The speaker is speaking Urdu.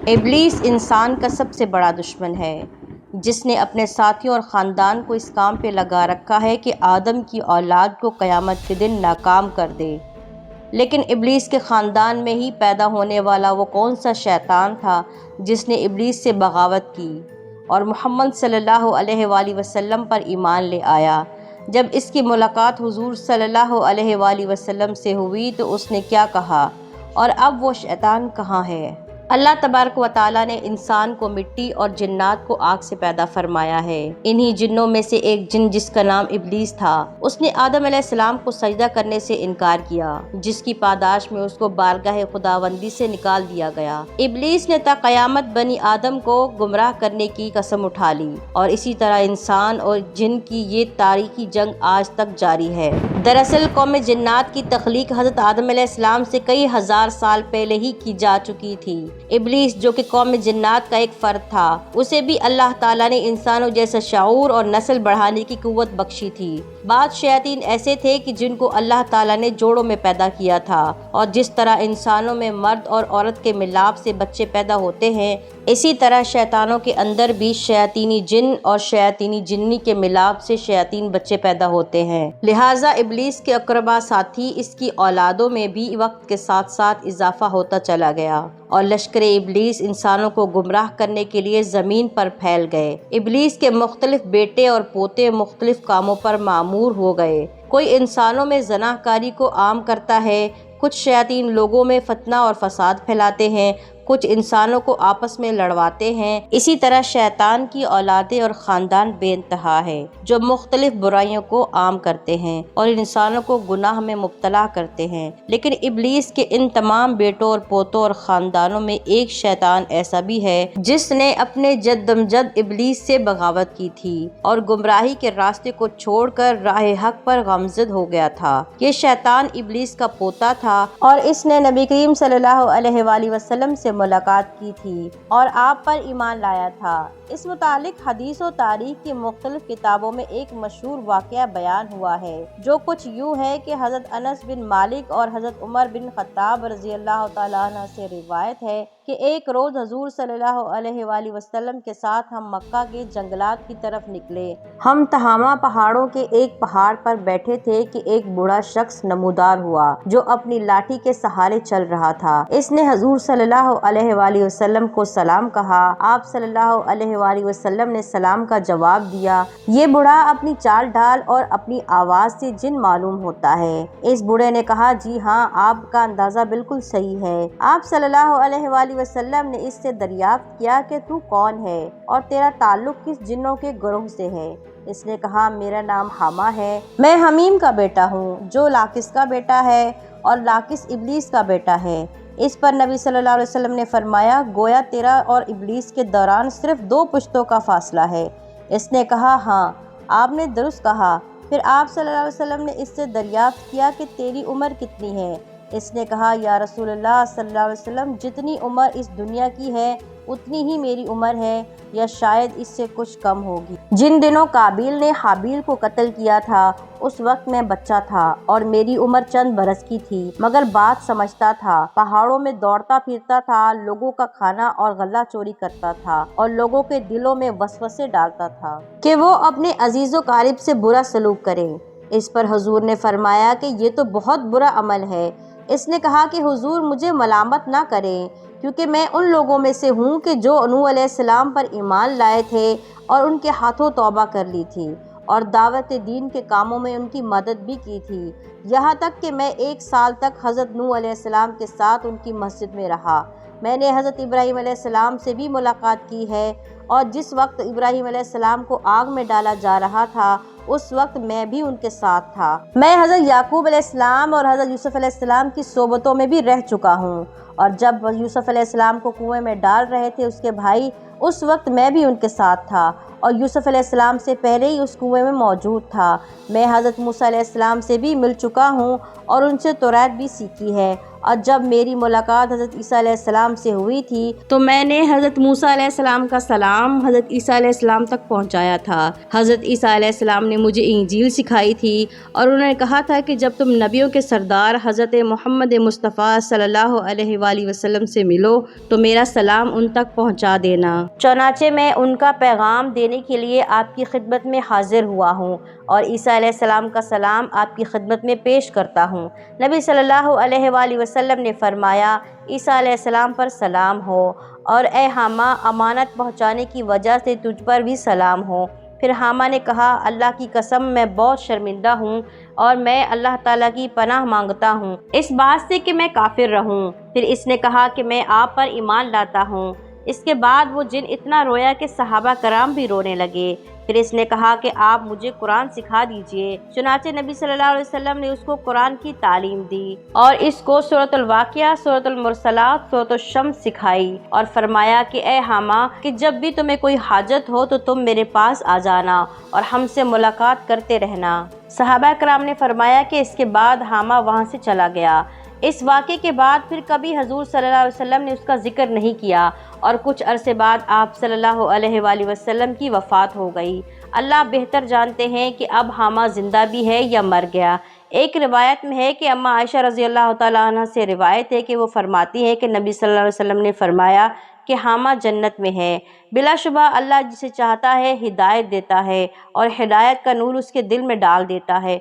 ابلیس انسان کا سب سے بڑا دشمن ہے، جس نے اپنے ساتھیوں اور خاندان کو اس کام پہ لگا رکھا ہے کہ آدم کی اولاد کو قیامت کے دن ناکام کر دے۔ لیکن ابلیس کے خاندان میں ہی پیدا ہونے والا وہ کون سا شیطان تھا جس نے ابلیس سے بغاوت کی اور محمد صلی اللہ علیہ وآلہ وسلم پر ایمان لے آیا؟ جب اس کی ملاقات حضور صلی اللہ علیہ وآلہ وسلم سے ہوئی تو اس نے کیا کہا، اور اب وہ شیطان کہاں ہے؟ اللہ تبارک و تعالیٰ نے انسان کو مٹی اور جنات کو آگ سے پیدا فرمایا ہے۔ انہی جنوں میں سے ایک جن جس کا نام ابلیس تھا، اس نے آدم علیہ السلام کو سجدہ کرنے سے انکار کیا، جس کی پاداش میں اس کو بارگاہ خداوندی سے نکال دیا گیا۔ ابلیس نے تا قیامت بنی آدم کو گمراہ کرنے کی قسم اٹھا لی، اور اسی طرح انسان اور جن کی یہ تاریخی جنگ آج تک جاری ہے۔ دراصل قوم جنات کی تخلیق حضرت آدم علیہ السلام سے کئی ہزار سال پہلے ہی کی جا چکی تھی۔ ابلیس جو کہ قوم جنات کا ایک فرد تھا، اسے بھی اللہ تعالیٰ نے انسانوں جیسا شعور اور نسل بڑھانے کی قوت بخشی تھی۔ بعض شیاطین ایسے تھے کہ جن کو اللہ تعالیٰ نے جوڑوں میں پیدا کیا تھا، اور جس طرح انسانوں میں مرد اور عورت کے ملاپ سے بچے پیدا ہوتے ہیں، اسی طرح شیطانوں کے اندر بھی شیاطینی جن اور شیاطینی جنی کے ملاپ سے شیاطین بچے پیدا ہوتے ہیں۔ لہٰذا ابلیس کے اقربا ساتھی اس کی اولادوں میں بھی وقت کے ساتھ ساتھ اضافہ ہوتا چلا گیا، اور لشکر ابلیس انسانوں کو گمراہ کرنے کے لیے زمین پر پھیل گئے۔ ابلیس کے مختلف بیٹے اور پوتے مختلف کاموں پر مامور ہو گئے۔ کوئی انسانوں میں زنا کاری کو عام کرتا ہے، کچھ شیاطین لوگوں میں فتنہ اور فساد پھیلاتے ہیں، کچھ انسانوں کو آپس میں لڑواتے ہیں۔ اسی طرح شیطان کی اولادیں اور خاندان بے انتہا ہے، جو مختلف برائیوں کو عام کرتے ہیں اور انسانوں کو گناہ میں مبتلا کرتے ہیں۔ لیکن ابلیس کے ان تمام بیٹوں اور پوتوں اور خاندانوں میں ایک شیطان ایسا بھی ہے جس نے اپنے جدمجد ابلیس سے بغاوت کی تھی اور گمراہی کے راستے کو چھوڑ کر راہ حق پر گامزن ہو گیا تھا۔ یہ شیطان ابلیس کا پوتا تھا، اور اس نے نبی کریم صلی اللہ علیہ وآلہ وسلم سے ملاقات کی تھی اور آپ پر ایمان لایا تھا۔ اس متعلق حدیث و تاریخ کی مختلف کتابوں میں ایک مشہور واقعہ بیان ہوا ہے، جو کچھ یوں ہے کہ حضرت انس بن مالک اور حضرت عمر بن خطاب رضی اللہ تعالیٰ عنہ سے روایت ہے کہ ایک روز حضور صلی اللہ علیہ وآلہ وسلم کے ساتھ ہم مکہ کے جنگلات کی طرف نکلے۔ ہم تہامہ پہاڑوں کے ایک پہاڑ پر بیٹھے تھے کہ ایک بوڑھا شخص نمودار ہوا جو اپنی لاٹھی کے سہارے چل رہا تھا۔ اس نے حضور صلی اللہ علیہ وآلہ وسلم کو سلام کہا۔ آپ صلی اللہ علیہ وآلہ وسلم نے سلام کا جواب دیا۔ یہ بوڑھا اپنی چال ڈھال اور اپنی آواز سے جن معلوم ہوتا ہے۔ اس بوڑھے نے کہا، جی ہاں، آپ کا اندازہ بالکل صحیح ہے۔ آپ صلی اللہ علیہ وآلہ وسلم نے اس سے دریافت کیا کہ تو کون ہے اور تیرا تعلق کس جنوں کے گروہ سے ہے؟ اس نے کہا، میرا نام حامہ ہے، میں حمیم کا بیٹا ہوں جو لاقس کا بیٹا ہے، اور لاقس ابلیس کا بیٹا ہے۔ اس پر نبی صلی اللہ علیہ وسلم نے فرمایا، گویا تیرا اور ابلیس کے دوران صرف 2 پشتوں کا فاصلہ ہے۔ اس نے کہا، ہاں، آپ نے درست کہا۔ پھر آپ صلی اللہ علیہ وسلم نے اس سے دریافت کیا کہ تیری عمر کتنی ہے؟ اس نے کہا، یا رسول اللہ صلی اللہ علیہ وسلم، جتنی عمر اس دنیا کی ہے اتنی ہی میری عمر ہے، یا شاید اس سے کچھ کم ہوگی۔ جن دنوں قابیل نے حابیل کو قتل کیا تھا اس وقت میں بچہ تھا اور میری عمر چند برس کی تھی، مگر بات سمجھتا تھا، پہاڑوں میں دوڑتا پھرتا تھا، لوگوں کا کھانا اور غلہ چوری کرتا تھا اور لوگوں کے دلوں میں وسوسے ڈالتا تھا کہ وہ اپنے عزیز و قارب سے برا سلوک کریں۔ اس پر حضور نے فرمایا کہ یہ تو بہت برا عمل ہے۔ اس نے کہا کہ حضور مجھے ملامت نہ کریں، کیونکہ میں ان لوگوں میں سے ہوں کہ جو نوح علیہ السلام پر ایمان لائے تھے اور ان کے ہاتھوں توبہ کر لی تھی، اور دعوت دین کے کاموں میں ان کی مدد بھی کی تھی، یہاں تک کہ میں 1 سال تک حضرت نوح علیہ السلام کے ساتھ ان کی مسجد میں رہا۔ میں نے حضرت ابراہیم علیہ السلام سے بھی ملاقات کی ہے، اور جس وقت ابراہیم علیہ السلام کو آگ میں ڈالا جا رہا تھا اس وقت میں بھی ان کے ساتھ تھا۔ میں حضرت یعقوب علیہ السلام اور حضرت یوسف علیہ السلام کی صحبتوں میں بھی رہ چکا ہوں، اور جب یوسف علیہ السلام کو کنویں میں ڈال رہے تھے اس کے بھائی، اس وقت میں بھی ان کے ساتھ تھا، اور یوسف علیہ السلام سے پہلے ہی اس کنویں میں موجود تھا۔ میں حضرت موسیٰ علیہ السلام سے بھی مل چکا ہوں اور ان سے توریت بھی سیکھی ہے، اور جب میری ملاقات حضرت عیسیٰ علیہ السلام سے ہوئی تھی تو میں نے حضرت موسیٰ علیہ السلام کا سلام حضرت عیسیٰ علیہ السلام تک پہنچایا تھا۔ حضرت عیسیٰ علیہ السلام نے مجھے انجیل سکھائی تھی اور انہوں نے کہا تھا کہ جب تم نبیوں کے سردار حضرت محمد مصطفیٰ صلی اللہ علیہ وآلہ وسلم سے ملو تو میرا سلام ان تک پہنچا دینا۔ چنانچہ میں ان کا پیغام دینے کے لیے آپ کی خدمت میں حاضر ہوا ہوں اور عیسیٰ علیہ السلام کا سلام آپ کی خدمت میں پیش کرتا ہوں۔ نبی صلی اللہ علیہ وآلہ وسلم نے فرمایا، عیسیٰ علیہ السلام پر سلام ہو، اور اے حامہ، امانت پہنچانے کی وجہ سے تجھ پر بھی سلام ہو۔ پھر حامہ نے کہا، اللہ کی قسم میں بہت شرمندہ ہوں اور میں اللہ تعالیٰ کی پناہ مانگتا ہوں اس بات سے کہ میں کافر رہوں۔ پھر اس نے کہا کہ میں آپ پر ایمان لاتا ہوں۔ اس کے بعد وہ جن اتنا رویا کہ صحابہ کرام بھی رونے لگے۔ پھر اس نے کہا کہ آپ مجھے قرآن سکھا دیجئے۔ چنانچہ نبی صلی اللہ علیہ وسلم نے اس کو قرآن کی تعلیم دی اور اس کو سورۃ الواقعہ، سورۃ المرسلات، سورۃ الشمس سکھائی اور فرمایا کہ اے حامہ، کہ جب بھی تمہیں کوئی حاجت ہو تو تم میرے پاس آ جانا اور ہم سے ملاقات کرتے رہنا۔ صحابہ کرام نے فرمایا کہ اس کے بعد حامہ وہاں سے چلا گیا۔ اس واقعے کے بعد پھر کبھی حضور صلی اللہ علیہ وسلم نے اس کا ذکر نہیں کیا اور کچھ عرصے بعد آپ صلی اللہ علیہ وآلہ وسلم کی وفات ہو گئی۔ اللہ بہتر جانتے ہیں کہ اب حامہ زندہ بھی ہے یا مر گیا۔ ایک روایت میں ہے کہ اماں عائشہ رضی اللہ تعالیٰ عنہ سے روایت ہے کہ وہ فرماتی ہیں کہ نبی صلی اللہ علیہ وسلم نے فرمایا کہ حامہ جنت میں ہے۔ بلا شبہ اللہ جسے چاہتا ہے ہدایت دیتا ہے اور ہدایت کا نور اس کے دل میں ڈال دیتا ہے